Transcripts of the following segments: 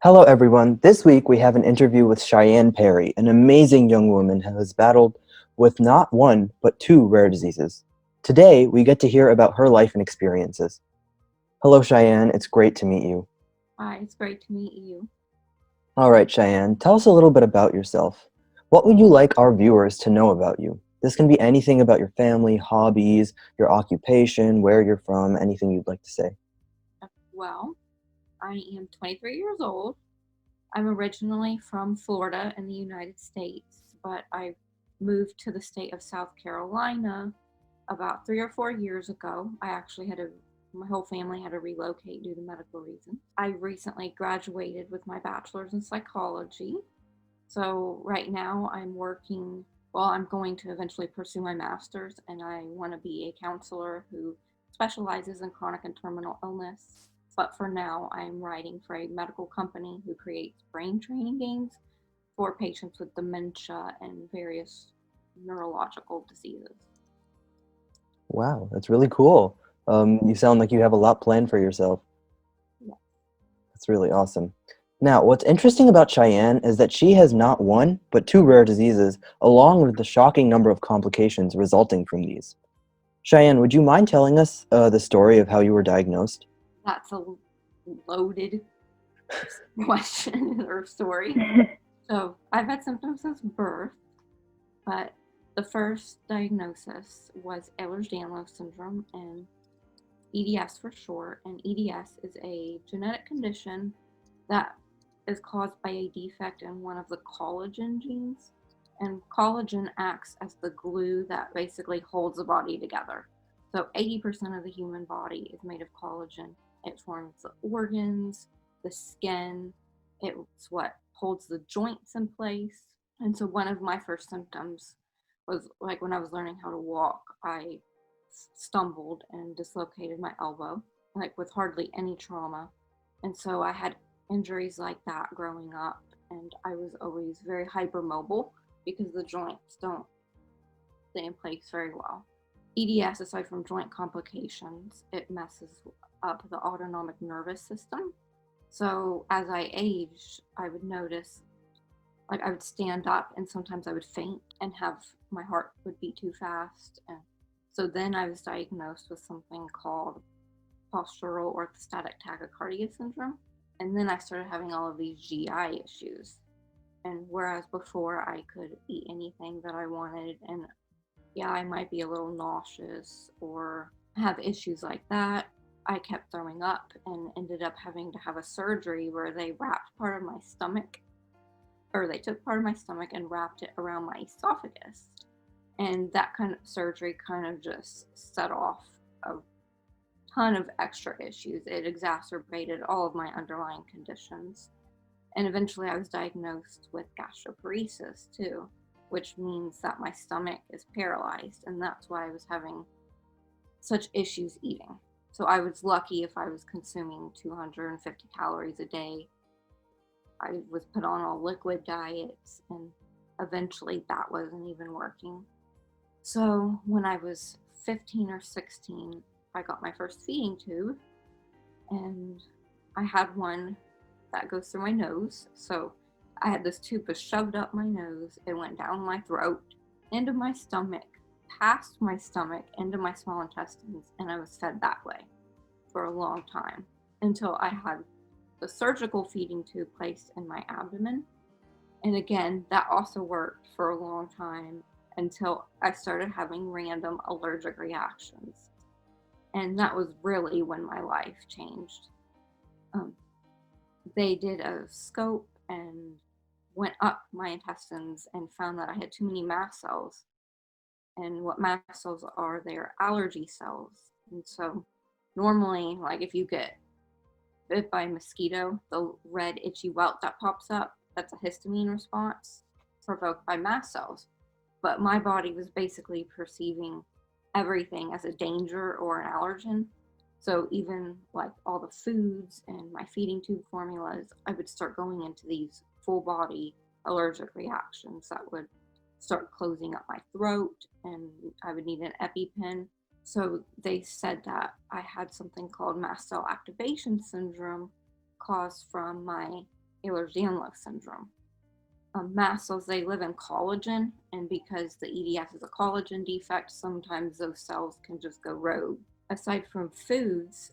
Hello, everyone. This week we have an interview with Cheyanne Perry, an amazing young woman who has battled with not one, but two rare diseases. Today, we get to hear about her life and experiences. Hello, Cheyanne. It's great to meet you. Hi, it's great to meet you. All right, Cheyanne, tell us a little bit about yourself. What would you like our viewers to know about you? This can be anything about your family, hobbies, your occupation, where you're from, anything you'd like to say. Well, I am 23 years old. I'm originally from Florida in the United States, but I moved to the state of South Carolina about 3 or 4 years ago. My whole family had to relocate due to medical reasons. I recently graduated with my bachelor's in psychology. So right now I'm going to eventually pursue my master's, and I want to be a counselor who specializes in chronic and terminal illness. But for now, I'm writing for a medical company who creates brain training games for patients with dementia and various neurological diseases. Wow, that's really cool. You sound like you have a lot planned for yourself. Yeah. That's really awesome. Now, what's interesting about Cheyenne is that she has not one, but two rare diseases, along with the shocking number of complications resulting from these. Cheyenne, would you mind telling us the story of how you were diagnosed? That's a loaded question or story. So I've had symptoms since birth, but the first diagnosis was Ehlers-Danlos syndrome and EDS for short. And EDS is a genetic condition that is caused by a defect in one of the collagen genes. And collagen acts as the glue that basically holds the body together. So 80% of the human body is made of collagen. It forms the organs, the skin, it's what holds the joints in place. And so one of my first symptoms was like when I was learning how to walk, I stumbled and dislocated my elbow, like with hardly any trauma. And so I had injuries like that growing up, and I was always very hypermobile because the joints don't stay in place very well. EDS, aside from joint complications, it messes up the autonomic nervous system. So as I aged, I would notice like I would stand up and sometimes I would faint and have my heart would beat too fast. And so then I was diagnosed with something called postural orthostatic tachycardia syndrome. And then I started having all of these GI issues. And whereas before I could eat anything that I wanted, and yeah, I might be a little nauseous or have issues like that, I kept throwing up and ended up having to have a surgery where they wrapped part of my stomach, or they took part of my stomach and wrapped it around my esophagus. And that kind of surgery kind of just set off a ton of extra issues. It exacerbated all of my underlying conditions. And eventually I was diagnosed with gastroparesis too, which means that my stomach is paralyzed. And that's why I was having such issues eating. So I was lucky if I was consuming 250 calories a day. I was put on all liquid diets, and eventually that wasn't even working. So when I was 15 or 16, I got my first feeding tube, and I had one that goes through my nose. So I had this tube was shoved up my nose. It went down my throat, into my stomach, past my stomach, into my small intestines, and I was fed that way for a long time until I had the surgical feeding tube placed in my abdomen. And again, that also worked for a long time until I started having random allergic reactions. And that was really when my life changed. Um, they did a scope and went up my intestines and found that I had too many mast cells. And what mast cells are, they are allergy cells. And so, normally, like if you get bit by a mosquito, the red itchy welt that pops up, that's a histamine response provoked by mast cells. But my body was basically perceiving everything as a danger or an allergen. So even like all the foods and my feeding tube formulas, I would start going into these full body allergic reactions that would start closing up my throat, and I would need an EpiPen. So they said that I had something called mast cell activation syndrome caused from my Ehlers-Danlos syndrome. Mast cells, they live in collagen, and because the EDS is a collagen defect, sometimes those cells can just go rogue. Aside from foods,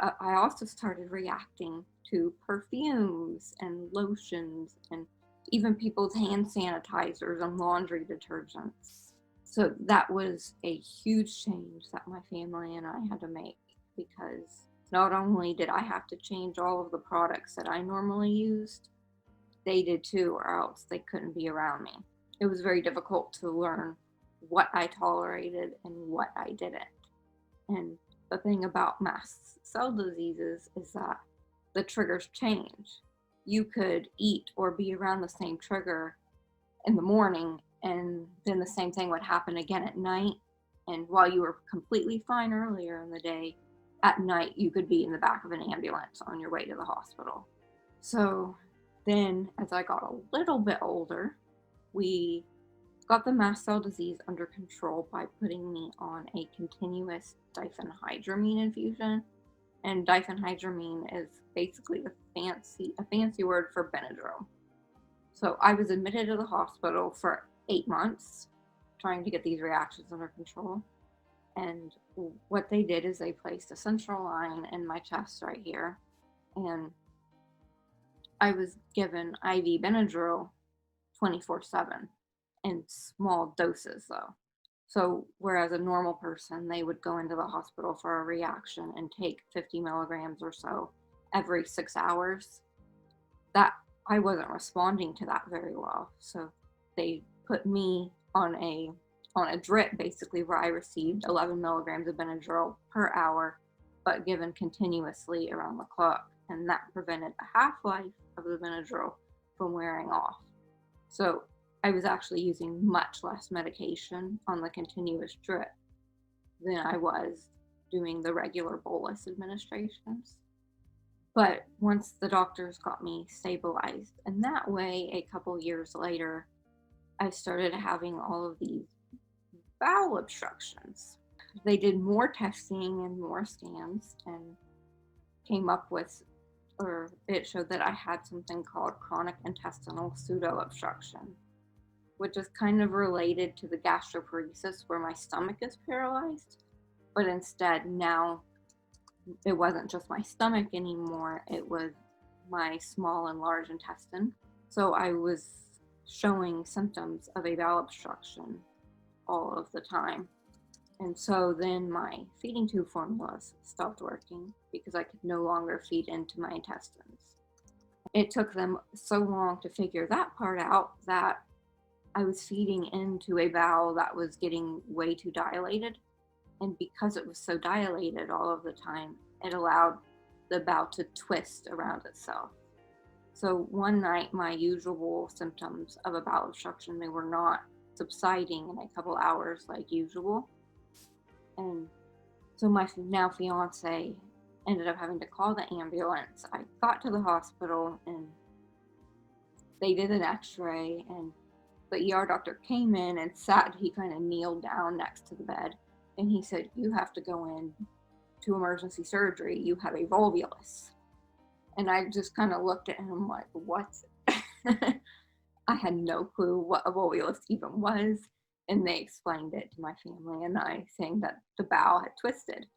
I also started reacting to perfumes and lotions and even people's hand sanitizers and laundry detergents. So that was a huge change that my family and I had to make, because not only did I have to change all of the products that I normally used, they did too, or else they couldn't be around me. It was very difficult to learn what I tolerated and what I didn't. And the thing about mast cell diseases is that the triggers change. You could eat or be around the same trigger in the morning, and then the same thing would happen again at night. And while you were completely fine earlier in the day, at night you could be in the back of an ambulance on your way to the hospital. So then, as I got a little bit older, we got the mast cell disease under control by putting me on a continuous diphenhydramine infusion. And diphenhydramine is basically a fancy word for Benadryl. So I was admitted to the hospital for 8 months trying to get these reactions under control. And what they did is they placed a central line in my chest right here, and I was given IV Benadryl 24/7 in small doses though. So whereas a normal person, they would go into the hospital for a reaction and take 50 milligrams or so every 6 hours, that I wasn't responding to that very well. So they put me on a drip basically, where I received 11 milligrams of Benadryl per hour, but given continuously around the clock, and that prevented the half-life of the Benadryl from wearing off. So I was actually using much less medication on the continuous drip than I was doing the regular bolus administrations. But once the doctors got me stabilized, and that way, a couple years later, I started having all of these bowel obstructions. They did more testing and more scans and came up with, or it showed that I had something called chronic intestinal pseudo-obstruction, which is kind of related to the gastroparesis where my stomach is paralyzed, but instead now it wasn't just my stomach anymore, it was my small and large intestine. So I was showing symptoms of a bowel obstruction all of the time. And so then my feeding tube formulas stopped working because I could no longer feed into my intestines. It took them so long to figure that part out that I was feeding into a bowel that was getting way too dilated. And because it was so dilated all of the time, it allowed the bowel to twist around itself. So one night, my usual symptoms of a bowel obstruction, they were not subsiding in a couple hours like usual. And so my now fiance ended up having to call the ambulance. I got to the hospital and they did an x-ray, and the ER doctor came in and he kind of kneeled down next to the bed, and he said, "You have to go in to emergency surgery. You have a volvulus." And I just kind of looked at him like, what? I had no clue what a volvulus even was. And they explained it to my family and I, saying that the bowel had twisted.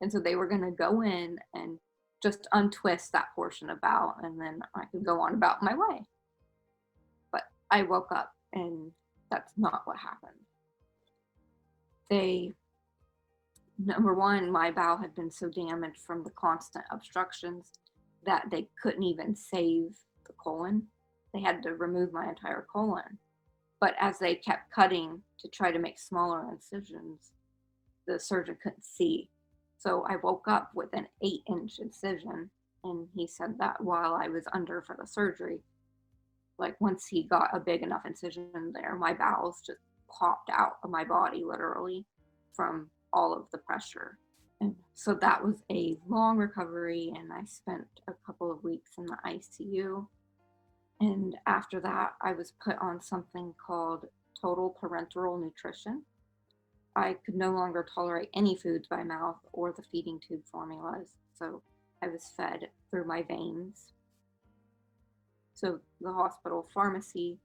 And so they were going to go in and just untwist that portion of bowel, and then I could go on about my way. But I woke up and that's not what happened. Number one, my bowel had been so damaged from the constant obstructions that they couldn't even save the colon. They had to remove my entire colon. But as they kept cutting to try to make smaller incisions, the surgeon couldn't see. So I woke up with an 8-inch incision, and he said that while I was under for the surgery, like once he got a big enough incision there, my bowels just popped out of my body literally from all of the pressure. And so that was a long recovery, and I spent a couple of weeks in the ICU. And after that, I was put on something called total parenteral nutrition. I could no longer tolerate any foods by mouth or the feeding tube formulas, so I was fed through my veins. So the hospital pharmacy,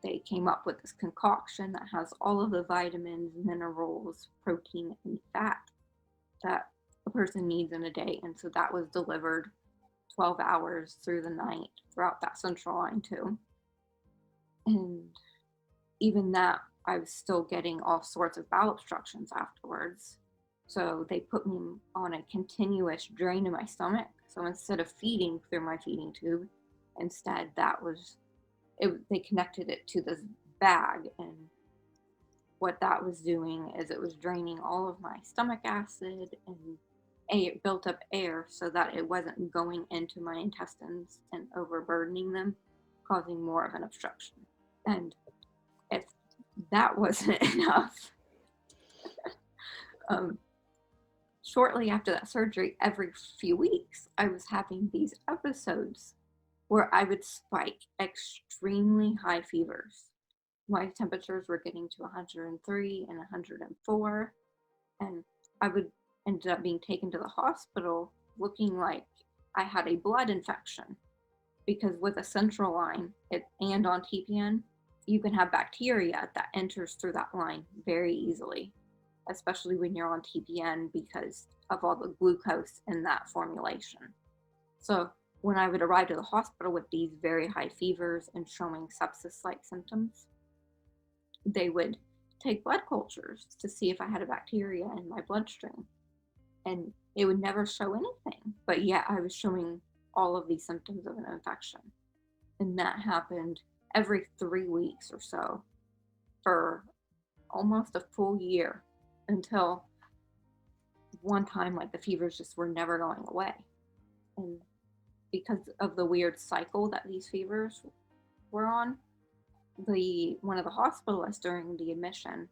they came up with this concoction that has all of the vitamins, minerals, protein, and fat that a person needs in a day. And so that was delivered 12 hours through the night throughout that central line too. And even that, I was still getting all sorts of bowel obstructions afterwards. So they put me on a continuous drain in my stomach. So instead of feeding through my feeding tube, instead they connected it to this bag, and what that was doing is it was draining all of my stomach acid and built up air so that it wasn't going into my intestines and overburdening them, causing more of an obstruction. And if that wasn't enough, shortly after that surgery, every few weeks, I was having these episodes where I would spike extremely high fevers. My temperatures were getting to 103 and 104, and I would end up being taken to the hospital looking like I had a blood infection, because with a central line and on TPN, you can have bacteria that enters through that line very easily, especially when you're on TPN because of all the glucose in that formulation. So when I would arrive to the hospital with these very high fevers and showing sepsis-like symptoms, they would take blood cultures to see if I had a bacteria in my bloodstream. And it would never show anything, but yet I was showing all of these symptoms of an infection. And that happened every 3 weeks or so for almost a full year, until one time, like, the fevers just were never going away. And because of the weird cycle that these fevers were on, one of the hospitalists during the admission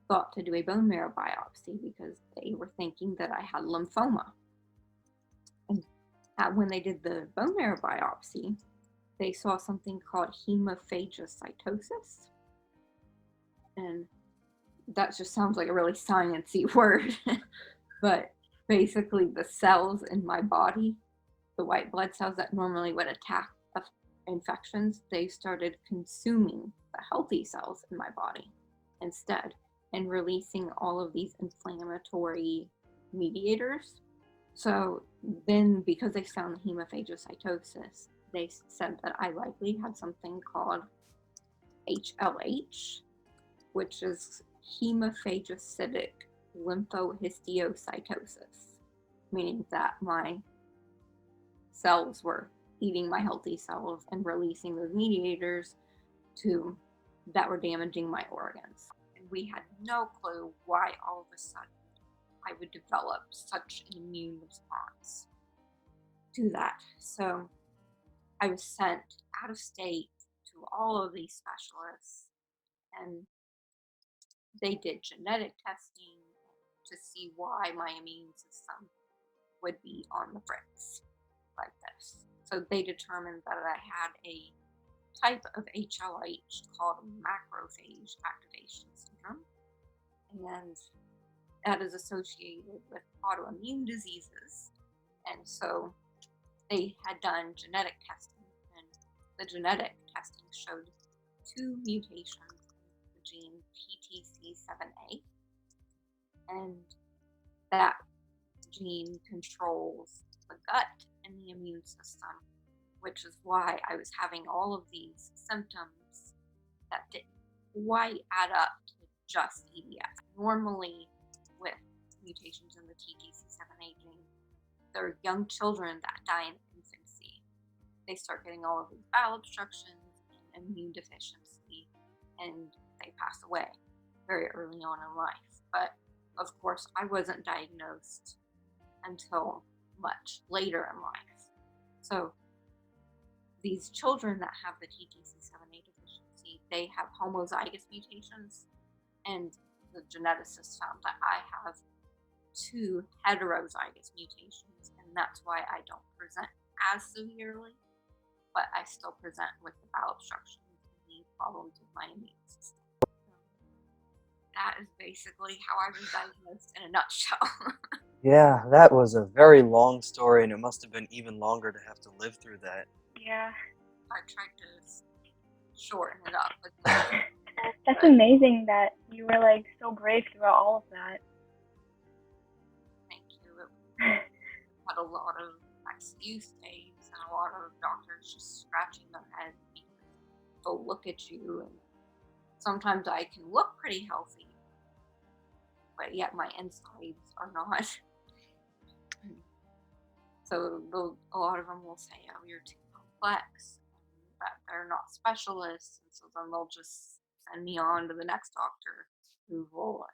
thought to do a bone marrow biopsy because they were thinking that I had lymphoma. And when they did the bone marrow biopsy, they saw something called hemophagocytosis. And that just sounds like a really sciencey word. But basically, the cells in my body, the white blood cells that normally would attack infections, they started consuming the healthy cells in my body instead, and releasing all of these inflammatory mediators. So then, because they found the hemophagocytosis, they said that I likely had something called HLH, which is hemophagocytic lymphohistiocytosis, meaning that my cells were eating my healthy cells and releasing those mediators that were damaging my organs. And we had no clue why all of a sudden I would develop such an immune response to that. So I was sent out of state to all of these specialists, and they did genetic testing to see why my immune system would be on the fritz like this. So they determined that I had a type of HLH called macrophage activation syndrome, and that is associated with autoimmune diseases. And so they had done genetic testing, and the genetic testing showed 2 mutations in the gene PTC7A, and that gene controls the gut and the immune system, which is why I was having all of these symptoms that didn't quite add up to just EDS. Normally, with mutations in the TTC7A gene, there are young children that die in infancy. They start getting all of these bowel obstructions and immune deficiency, and they pass away very early on in life. But of course, I wasn't diagnosed until much later in life. So these children that have the TTC7A deficiency, they have homozygous mutations, and the geneticists found that I have 2 heterozygous mutations, and that's why I don't present as severely, but I still present with the bowel obstructions and the problems with my immune system. That is basically how I was diagnosed in a nutshell. Yeah, that was a very long story, and it must have been even longer to have to live through that. Yeah. I tried to shorten it up as much as possible, That's but amazing that you were like so brave throughout all of that. thank you. It had a lot of excuse days and a lot of doctors just scratching their head because they'll look at you, and sometimes I can look pretty healthy, but yet my insides are not. So a lot of them will say, "Oh, you're too complex," and that they're not specialists, and so then they'll just send me on to the next doctor who will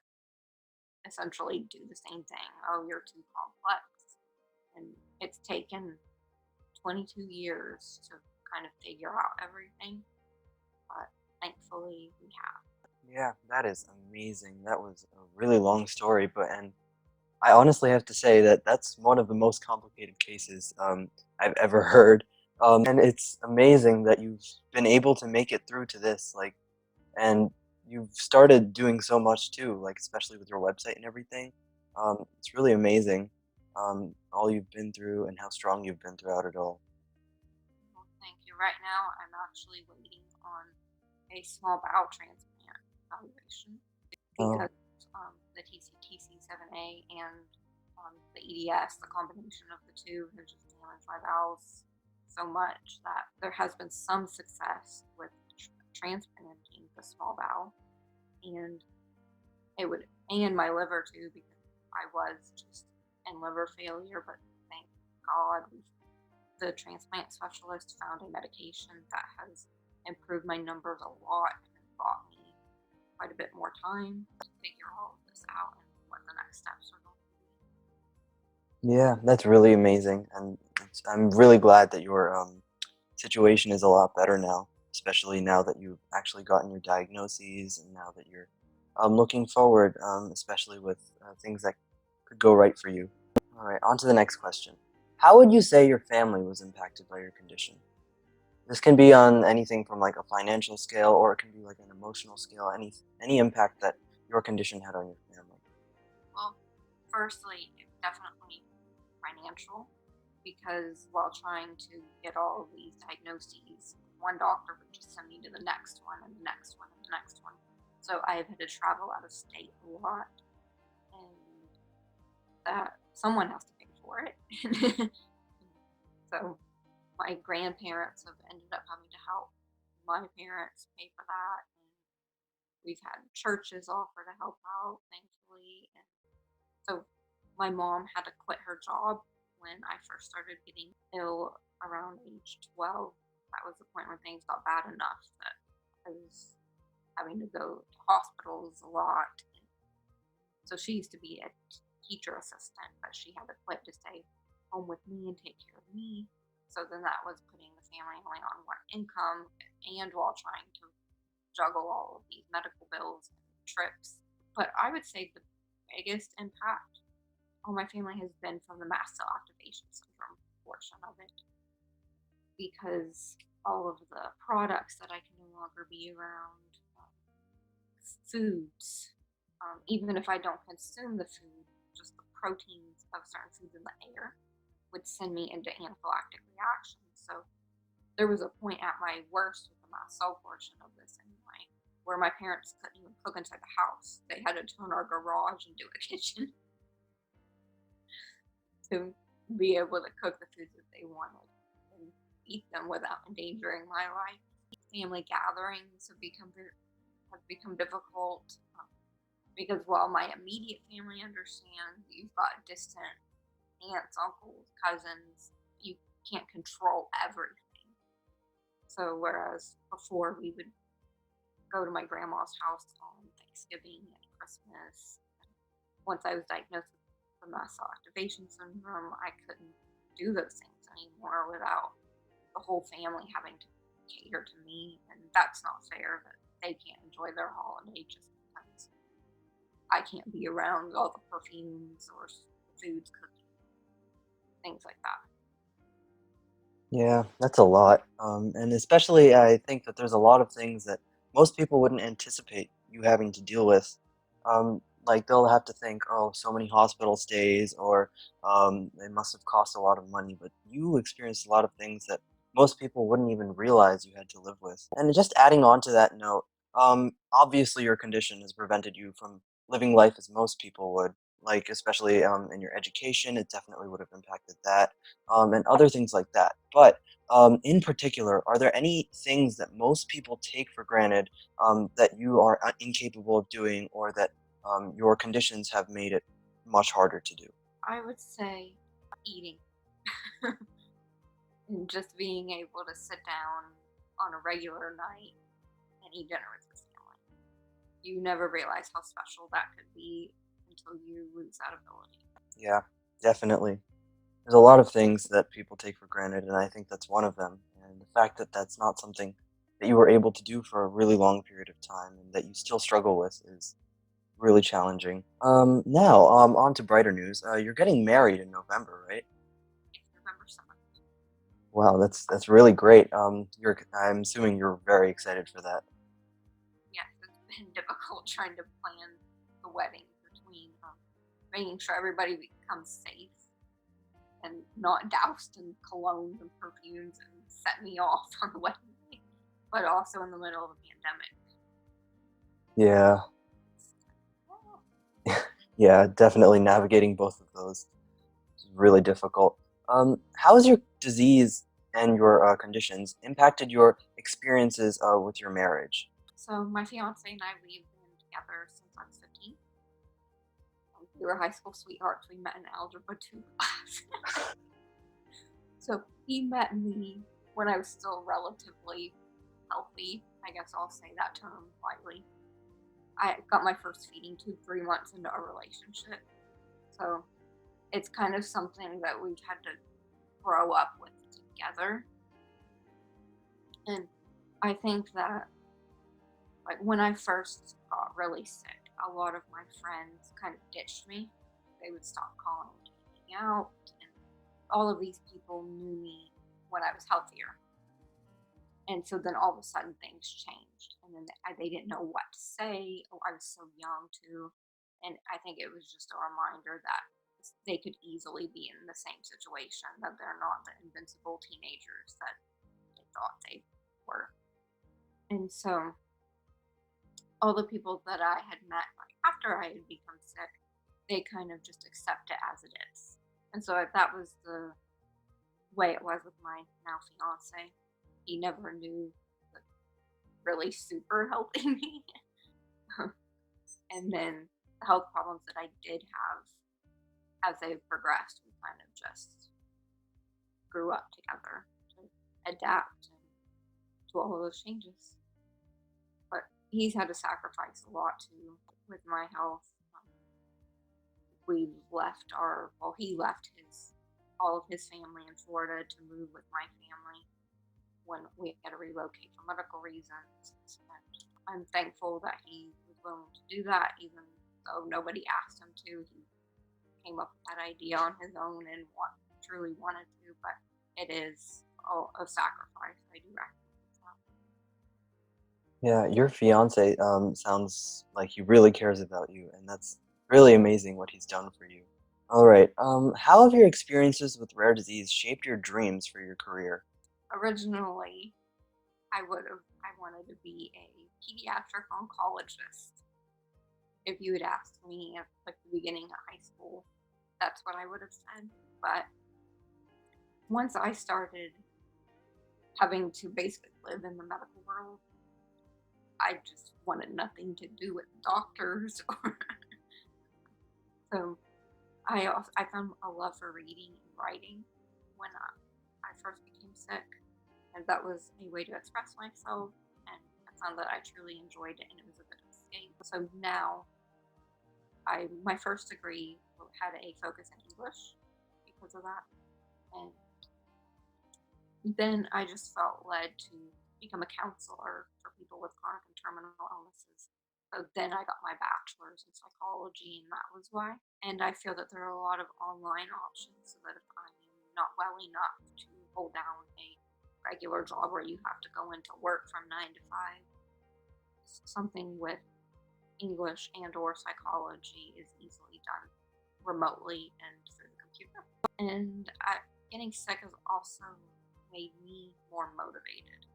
essentially do the same thing. "Oh, you're too complex," and it's taken 22 years to kind of figure out everything, but thankfully we have. Yeah, that is amazing. That was a really long story, and I honestly have to say that that's one of the most complicated cases I've ever heard. And it's amazing that you've been able to make it through to this, like, and you've started doing so much too, like especially with your website and everything. It's really amazing, all you've been through and how strong you've been throughout it all. Well, thank you. Right now, I'm actually waiting on a small bowel transplant evaluation Oh, because the TCTC7A and the EDS, the combination of the two, has just damaged my bowels so much that there has been some success with transplanting the small bowel, and it would, and my liver too, because I was just in liver failure. But thank God the transplant specialist found a medication that has improved my numbers a lot and bought me quite a bit more time to figure all of this out and what the next steps are going to be. yeah, that's really amazing, and I'm really glad that your situation is a lot better now, especially now that you've actually gotten your diagnoses and now that you're looking forward, especially with things that could go right for you. All right, on to the next question. How would you say your family was impacted by your condition? This can be on anything from like a financial scale, or it can be like an emotional scale, any impact that your condition had on your family. Well, firstly, it's definitely financial because while trying to get all of these diagnoses, one doctor would just send me to the next one and the next one and the next one. So I've had to travel out of state a lot, and that someone has to pay for it. So my grandparents have ended up having to help my parents pay for that, and we've had churches offer to help out, thankfully. And so my mom had to quit her job when I first started getting ill around age 12. That was the point where things got bad enough that I was having to go to hospitals a lot. And so she used to be a teacher assistant, but she had to quit to stay home with me and take care of me. So then that was putting the family only on one income, and while trying to juggle all of these medical bills and trips. But I would say the biggest impact on my family has been from the mast cell activation syndrome portion of it, because all of the products that I can no longer be around, foods, even if I don't consume the food, just the proteins of certain foods in the air would send me into anaphylactic reactions. So there was a point at my worst with the mast cell portion of this anyway, where my parents couldn't even cook inside the house. They had to turn our garage into a kitchen to be able to cook the foods that they wanted and eat them without endangering my life. Family gatherings have become difficult, because while my immediate family understands, you've got distant aunts, uncles, cousins, you can't control everything. So whereas before we would go to my grandma's house on Thanksgiving and Christmas, once I was diagnosed with the mast cell activation syndrome, I couldn't do those things anymore without the whole family having to cater to me, and that's not fair that they can't enjoy their holiday just because I can't be around all the perfumes or foods cooking, things like that. Yeah, that's a lot. And especially, I think that there's a lot of things that most people wouldn't anticipate you having to deal with. Like they'll have to think, oh, so many hospital stays, or they must have cost a lot of money. But you experienced a lot of things that most people wouldn't even realize you had to live with. And just adding on to that note, obviously your condition has prevented you from living life as most people would, like especially in your education, it definitely would have impacted that, and other things like that. But in particular, are there any things that most people take for granted that you are incapable of doing, or that your conditions have made it much harder to do? I would say eating and just being able to sit down on a regular night and eat dinner with your family. You never realize how special that could be until you lose that ability. Yeah, definitely. There's a lot of things that people take for granted, and I think that's one of them. And the fact that that's not something that you were able to do for a really long period of time and that you still struggle with is really challenging. Now, on to brighter news. You're getting married in November, right? If November 7th. Wow, that's really great. I'm assuming you're very excited for that. Yes, it's been difficult trying to plan the wedding between making sure everybody becomes safe and not doused in colognes and perfumes and set me off on the wedding day, but also in the middle of a pandemic. Yeah, yeah, definitely navigating both of those is really difficult. How has your disease and your conditions impacted your experiences with your marriage? So my fiance and I, we've been together since I was 15. We were high school sweethearts. We met in algebra 2 class. So he met me when I was still relatively healthy. I guess I'll say that term lightly. I got my first feeding tube 3 months into our relationship. So it's kind of something that we've had to grow up with together. And I think that, like, when I first got really sick, a lot of my friends kind of ditched me. They would stop calling to hang out, and all of these people knew me when I was healthier. And so then all of a sudden things changed, and then they didn't know what to say. Oh, I was so young too, and I think it was just a reminder that they could easily be in the same situation, that they're not the invincible teenagers that they thought they were. And so all the people that I had met like after I had become sick, they kind of just accept it as it is. And so that was the way it was with my now fiance. He never knew the really super helping me. And then the health problems that I did have as they progressed, we kind of just grew up together to adapt to all of those changes. But he's had to sacrifice a lot too with my health. We left he left all of his family in Florida to move with my family when we had to relocate for medical reasons. And I'm thankful that he was willing to do that, even though nobody asked him to. He came up with that idea on his own and truly wanted to, but it is a sacrifice. I do recognize that. Yeah, your fiance sounds like he really cares about you, and that's really amazing what he's done for you. All right, how have your experiences with rare disease shaped your dreams for your career? Originally, I wanted to be a pediatric oncologist. If you had asked me at like the beginning of high school, that's what I would have said. But once I started having to basically live in the medical world, I just wanted nothing to do with doctors. So I found a love for reading and writing when I first became sick, and that was a way to express myself. And I found that I truly enjoyed it, and it was a good escape. So now, my first degree had a focus in English because of that, and then I just felt led to become a counselor for people with chronic and terminal illnesses. So then I got my bachelor's in psychology, and that was why. And I feel that there are a lot of online options so that if I'm not well enough to hold down a regular job where you have to go into work from 9 to 5, something with English and or psychology is easily done remotely and through the computer. And getting sick has also made me more motivated.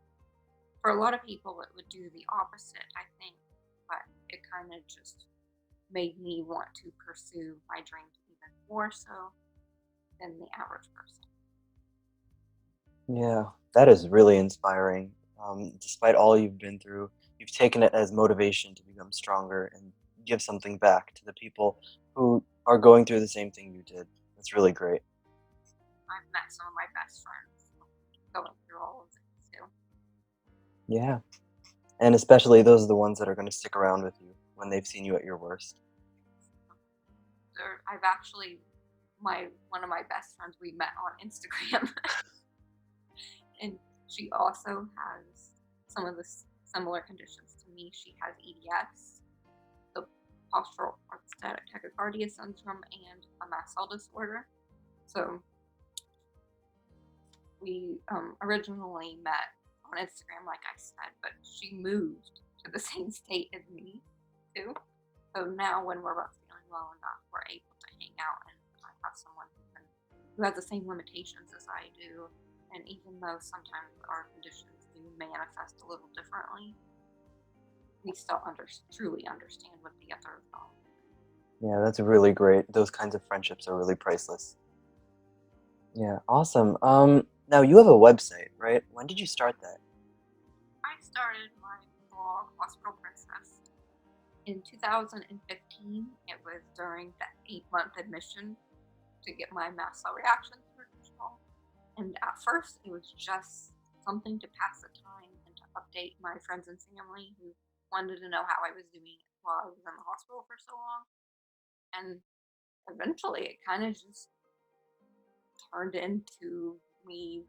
For a lot of people, it would do the opposite, I think, but it kind of just made me want to pursue my dreams even more so than the average person. Yeah, that is really inspiring. Despite all you've been through, you've taken it as motivation to become stronger and give something back to the people who are going through the same thing you did. That's really great. I've met some of my best friends going through all of this too. Yeah. And especially those are the ones that are going to stick around with you when they've seen you at your worst. I've actually one of my best friends we met on Instagram, and she also has some of the similar conditions to me. She has EDS, the postural orthostatic tachycardia syndrome, and a mast cell disorder. So we originally met on Instagram, like I said, but she moved to the same state as me too. So now, when we're both feeling well enough, we're able to hang out, and I have someone who has the same limitations as I do. And even though sometimes our conditions do manifest a little differently, we still truly understand what the other is going. Yeah, that's really great. Those kinds of friendships are really priceless. Yeah, awesome. Now you have a website, right? When did you start that? I started my blog, Hospital Princess, in 2015. It was during the 8-month admission to get my mast cell reactions under control. And at first, it was just something to pass the time and to update my friends and family who wanted to know how I was doing while I was in the hospital for so long. And eventually, it kind of just turned into me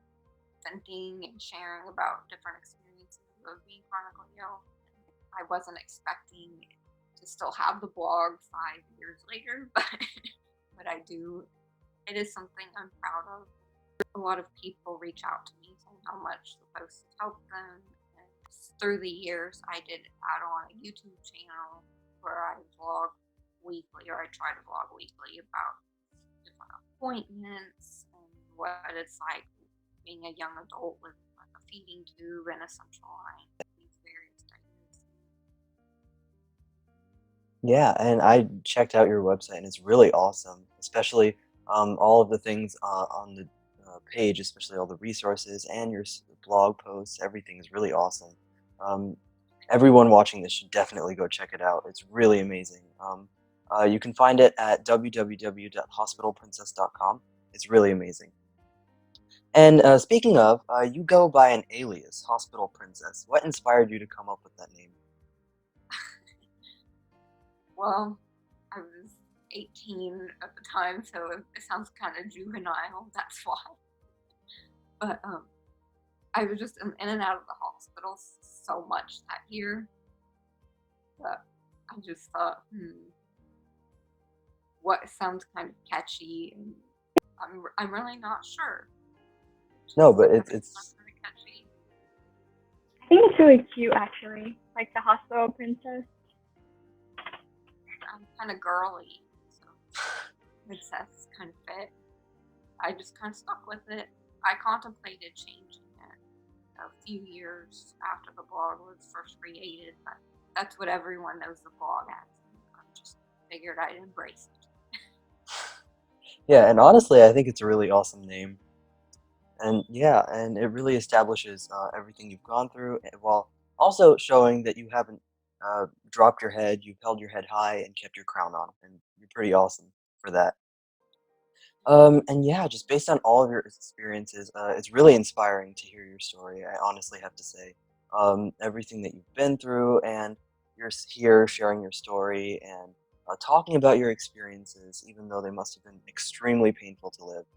venting and sharing about different experiences of being chronically ill. I wasn't expecting to still have the blog 5 years later, but I do. It is something I'm proud of. A lot of people reach out to me saying how much the posts have helped them. And through the years, I did add on a YouTube channel where I vlog weekly, or I try to vlog weekly about different appointments and what it's like being a young adult with a feeding tube and a central line. These various diagnoses. Yeah, and I checked out your website, and it's really awesome, especially all of the things on the page, especially all the resources and your blog posts. Everything is really awesome. Um, Everyone watching this should definitely go check it out. It's really amazing. You can find it at www.hospitalprincess.com. It's really amazing. And speaking of, you go by an alias, Hospital Princess. What inspired you to come up with that name? Well, I was 18 at the time, so it sounds kind of juvenile. That's why. But I was just in and out of the hospital so much that year that I just thought, what sounds kind of catchy, and I'm really not sure. No, but It's it's kind of catchy. I think it's really cute, actually. Like the hospital princess. I'm kind of girly, so princess kind of fit. I just kind of stuck with it. I contemplated changing it a few years after the blog was first created, but that's what everyone knows the blog as. I just figured I'd embrace it. yeah, and honestly, I think it's a really awesome name. And yeah, and it really establishes everything you've gone through, while also showing that you haven't dropped your head. You've held your head high and kept your crown on, and you're pretty awesome for that. And yeah, just based on all of your experiences, it's really inspiring to hear your story. I honestly have to say, everything that you've been through, and you're here sharing your story and talking about your experiences, even though they must have been extremely painful to live.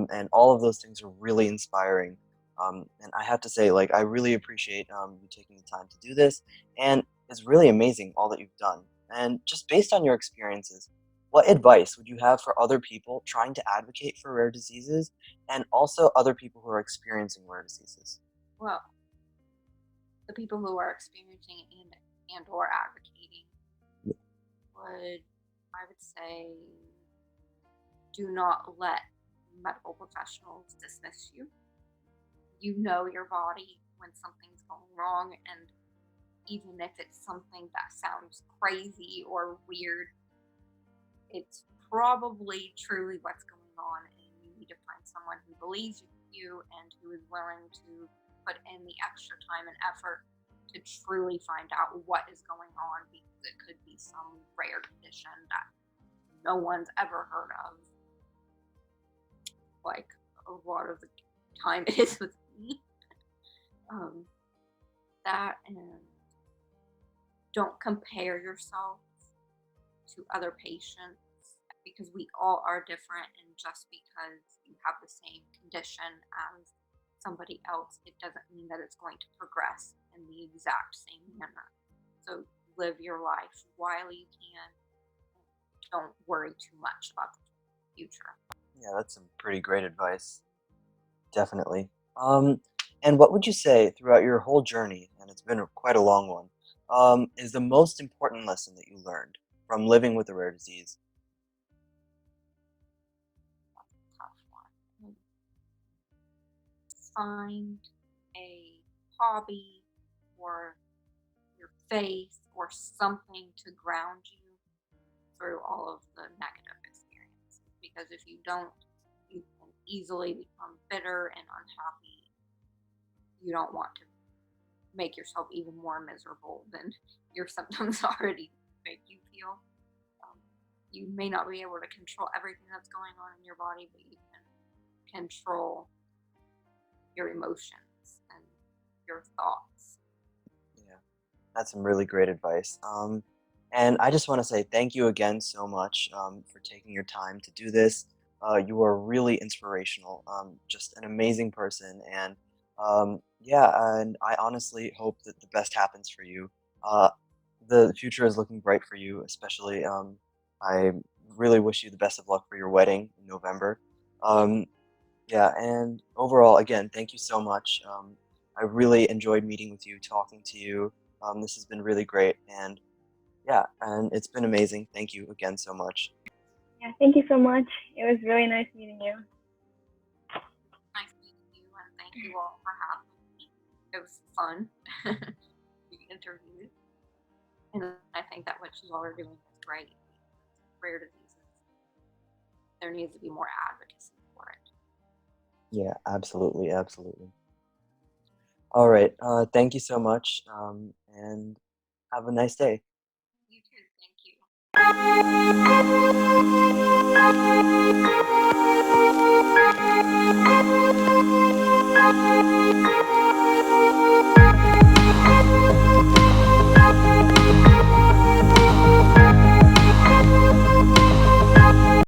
And all of those things are really inspiring. And I have to say, like, I really appreciate you taking the time to do this, and it's really amazing all that you've done. And just based on your experiences, what advice would you have for other people trying to advocate for rare diseases, and also other people who are experiencing rare diseases? Well, the people who are experiencing and or advocating I would say, do not let medical professionals dismiss you. you know your body when something's going wrong, and even if it's something that sounds crazy or weird, it's probably truly what's going on, and you need to find someone who believes you and who is willing to put in the extra time and effort to truly find out what is going on, because it could be some rare condition that no one's ever heard of, like a lot of the time it is with me. That, and don't compare yourself to other patients, because we all are different, and just because you have the same condition as somebody else, it doesn't mean that it's going to progress in the exact same manner. So live your life while you can. Don't worry too much about the future. Yeah, that's some pretty great advice. Definitely. And what would you say throughout your whole journey, and it's been quite a long one, is the most important lesson that you learned from living with a rare disease? That's a tough one. Find a hobby or your faith or something to ground you through all of the negative experiences. Because if you don't, you can easily become bitter and unhappy. You don't want to make yourself even more miserable than your symptoms already make you feel. You may not be able to control everything that's going on in your body, but you can control your emotions and your thoughts. Yeah, that's some really great advice. And I just want to say thank you again so much for taking your time to do this. You are really inspirational, just an amazing person, and yeah, and I honestly hope that the best happens for you. Uh, the future is looking bright for you, especially. I really wish you the best of luck for your wedding in November. Um, yeah, and overall, again, thank you so much. I really enjoyed meeting with you, talking to you. This has been really great, and yeah, and it's been amazing. Thank you again so much. Yeah, thank you so much. It was really nice meeting you. Nice meeting you, and thank you all for having me. It was fun to be interviewed, and I think that what you all are doing is great. Rare diseases, there needs to be more advocacy for it. Yeah, absolutely, absolutely. All right, thank you so much, and have a nice day. You too, thank you.